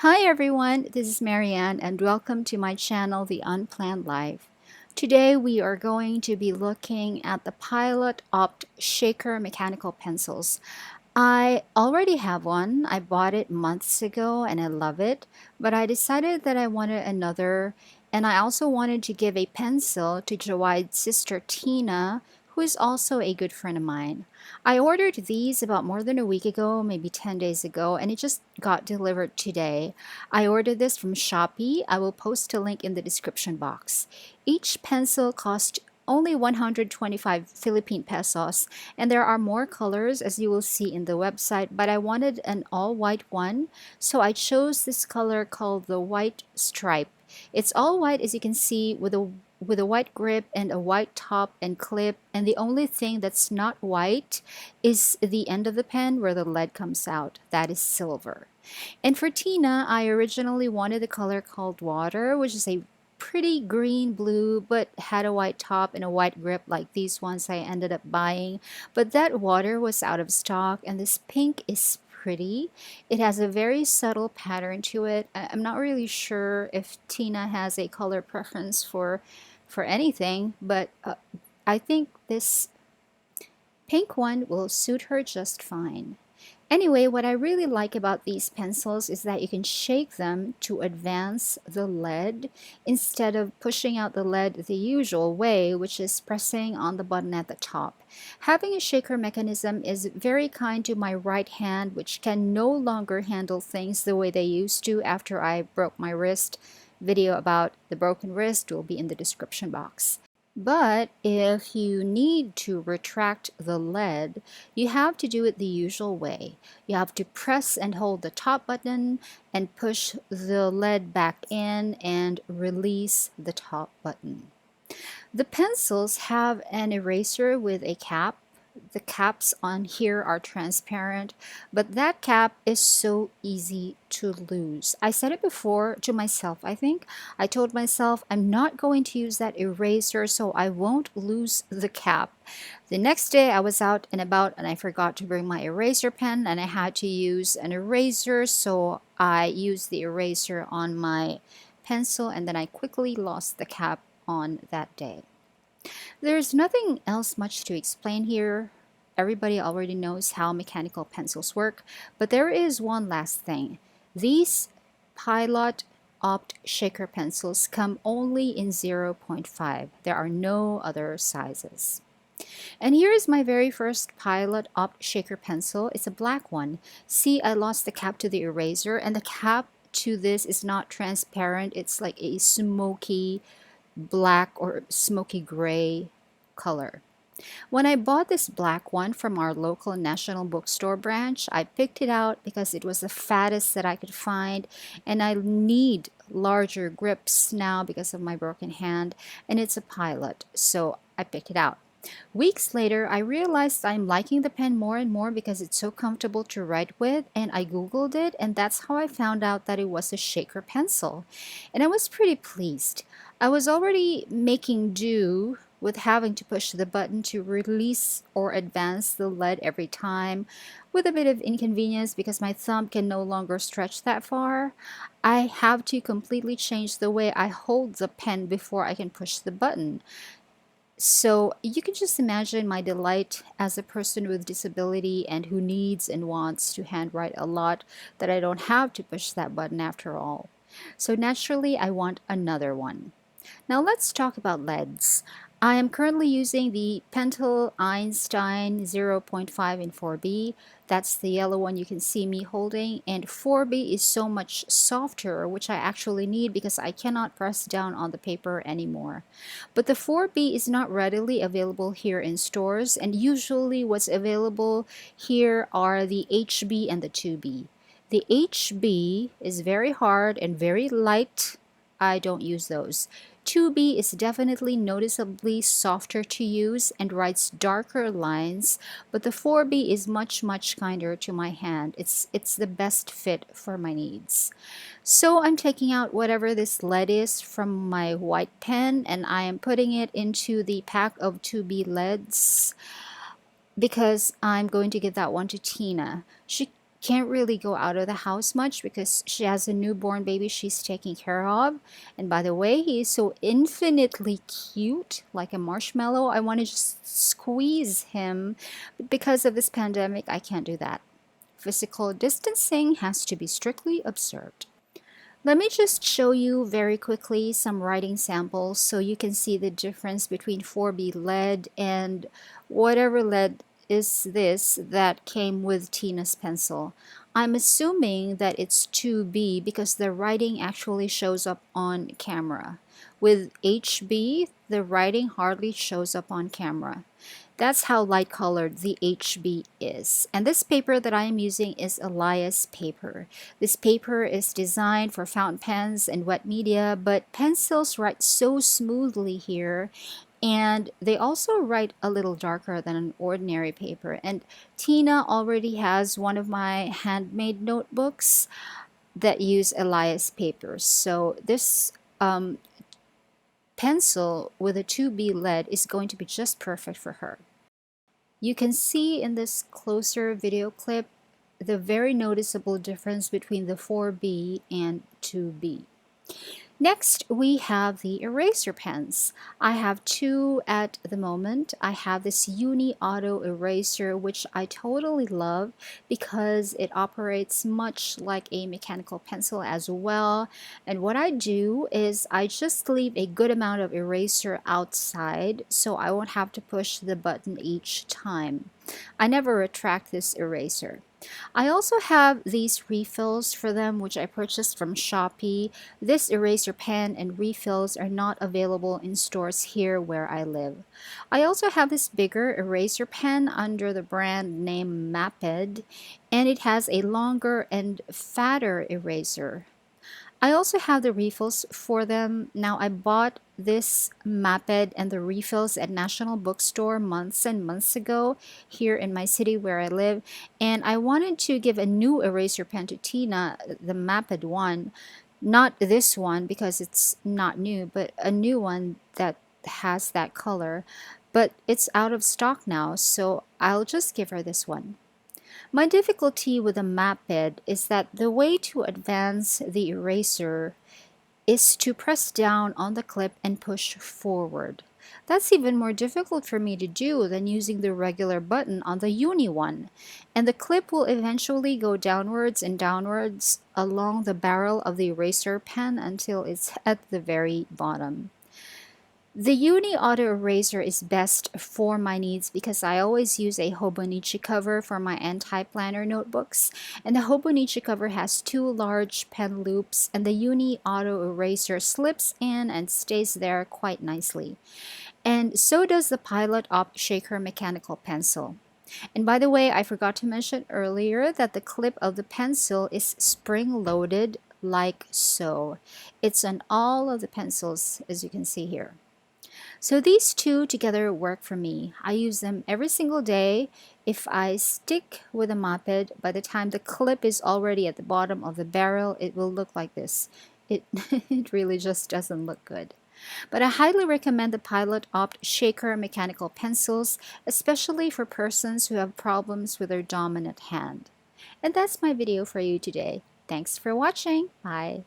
Hi everyone, this is Marianne and welcome to my channel, The Unplanned Life. Today we are going to be looking at the Pilot Opt Shaker mechanical pencils. I already have one. I bought it months ago and I love it, but I decided that I wanted another, and I also wanted to give a pencil to Jawai's sister Tina, who is also a good friend of mine. I ordered these about more than a week ago, maybe 10 days ago, and it just got delivered today. I ordered this from Shopee. I will post a link in the description box. Each pencil cost only 125 Philippine pesos, and there are more colors as you will see in the website, but I wanted an all-white one, so I chose this color called the white stripe. It's all white as you can see with a white grip and a white top and clip, and the only thing that's not white is the end of the pen where the lead comes out. That is silver. And for Tina, I originally wanted the color called Water, which is a pretty green blue but had a white top and a white grip like these ones I ended up buying. But that Water was out of stock, and this pink is pretty. It has a very subtle pattern to it. I'm not really sure if Tina has a color preference for anything, but I think this pink one will suit her just fine. Anyway, what I really like about these pencils is that you can shake them to advance the lead instead of pushing out the lead the usual way, which is pressing on the button at the top. Having a shaker mechanism is very kind to my right hand, which can no longer handle things the way they used to after I broke my wrist. Video about the broken wrist will be in the description box. But if you need to retract the lead, you have to do it the usual way. You have to press and hold the top button and push the lead back in and release the top button. The pencils have an eraser with a cap. The caps on here are transparent, but that cap is so easy to lose. I said it before to myself, I think. I told myself I'm not going to use that eraser so I won't lose the cap. The next day I was out and about and I forgot to bring my eraser pen and I had to use an eraser, so I used the eraser on my pencil and then I quickly lost the cap on that day. There's nothing else much to explain here. Everybody already knows how mechanical pencils work, but there is one last thing. These Pilot Opt Shaker pencils come only in 0.5. There are no other sizes. And here is my very first Pilot Opt Shaker pencil. It's a black one. See, I lost the cap to the eraser, and the cap to this is not transparent. It's like a smoky black or smoky gray color. When I bought this black one from our local National Bookstore branch, I picked it out because it was the fattest that I could find, and I need larger grips now because of my broken hand, and it's a Pilot, so I picked it out. Weeks later, I realized I'm liking the pen more and more because it's so comfortable to write with, and I googled it, and that's how I found out that it was a shaker pencil. And I was pretty pleased. I was already making do with having to push the button to release or advance the lead every time, with a bit of inconvenience because my thumb can no longer stretch that far. I have to completely change the way I hold the pen before I can push the button. So you can just imagine my delight as a person with disability and who needs and wants to handwrite a lot, that I don't have to push that button after all. So naturally, I want another one. Now let's talk about leads. I am currently using the Pentel Einstein 0.5 in 4B. That's the yellow one you can see me holding, and 4B is so much softer, which I actually need because I cannot press down on the paper anymore. But the 4B is not readily available here in stores, and usually what's available here are the HB and the 2B. The HB is very hard and very light. I don't use those. 2B is definitely noticeably softer to use and writes darker lines, but the 4B is much kinder to my hand. It's the best fit for my needs. So I'm taking out whatever this lead is from my white pen and I am putting it into the pack of 2B leads because I'm going to give that one to Tina. She can't really go out of the house much because she has a newborn baby she's taking care of. And by the way, he is so infinitely cute, like a marshmallow. I want to just squeeze him. But because of this pandemic, I can't do that. Physical distancing has to be strictly observed. Let me just show you very quickly some writing samples so you can see the difference between 4B lead and whatever lead is this that came with Tina's pencil. I'm assuming that it's 2B because the writing actually shows up on camera. With HB, the writing hardly shows up on camera. That's how light colored the HB is. And this paper that I am using is Elias paper. This paper is designed for fountain pens and wet media, but pencils write so smoothly here, and they also write a little darker than an ordinary paper. And Tina already has one of my handmade notebooks that use Elias papers. So this pencil with a 2B lead is going to be just perfect for her. You can see in this closer video clip the very noticeable difference between the 4B and 2B. Next, we have the eraser pens. I have two at the moment. I have this Uni Auto Eraser, which I totally love because it operates much like a mechanical pencil as well. And what I do is I just leave a good amount of eraser outside so I won't have to push the button each time. I never retract this eraser. I also have these refills for them, which I purchased from Shopee. This eraser pen and refills are not available in stores here where I live. I also have this bigger eraser pen under the brand name Maped, and it has a longer and fatter eraser. I also have the refills for them. Now, I bought this Maped and the refills at National Bookstore months and months ago here in my city where I live, and I wanted to give a new eraser pen to Tina, the Maped one, not this one because it's not new, but a new one that has that color, but it's out of stock now, so I'll just give her this one. My difficulty with a Maped is that the way to advance the eraser is to press down on the clip and push forward. That's even more difficult for me to do than using the regular button on the Uni one. And the clip will eventually go downwards and downwards along the barrel of the eraser pen until it's at the very bottom. The Uni Auto Eraser is best for my needs because I always use a Hobonichi cover for my anti-planner notebooks, and the Hobonichi cover has two large pen loops, and the Uni Auto Eraser slips in and stays there quite nicely. And so does the Pilot Op Shaker mechanical pencil. And by the way, I forgot to mention earlier that the clip of the pencil is spring-loaded like so. It's on all of the pencils, as you can see here. So these two together work for me. I use them every single day. If I stick with a Maped, by the time the clip is already at the bottom of the barrel, it will look like this. It, it really just doesn't look good. But I highly recommend the Pilot Opt Shaker mechanical pencils, especially for persons who have problems with their dominant hand. And that's my video for you today. Thanks for watching. Bye.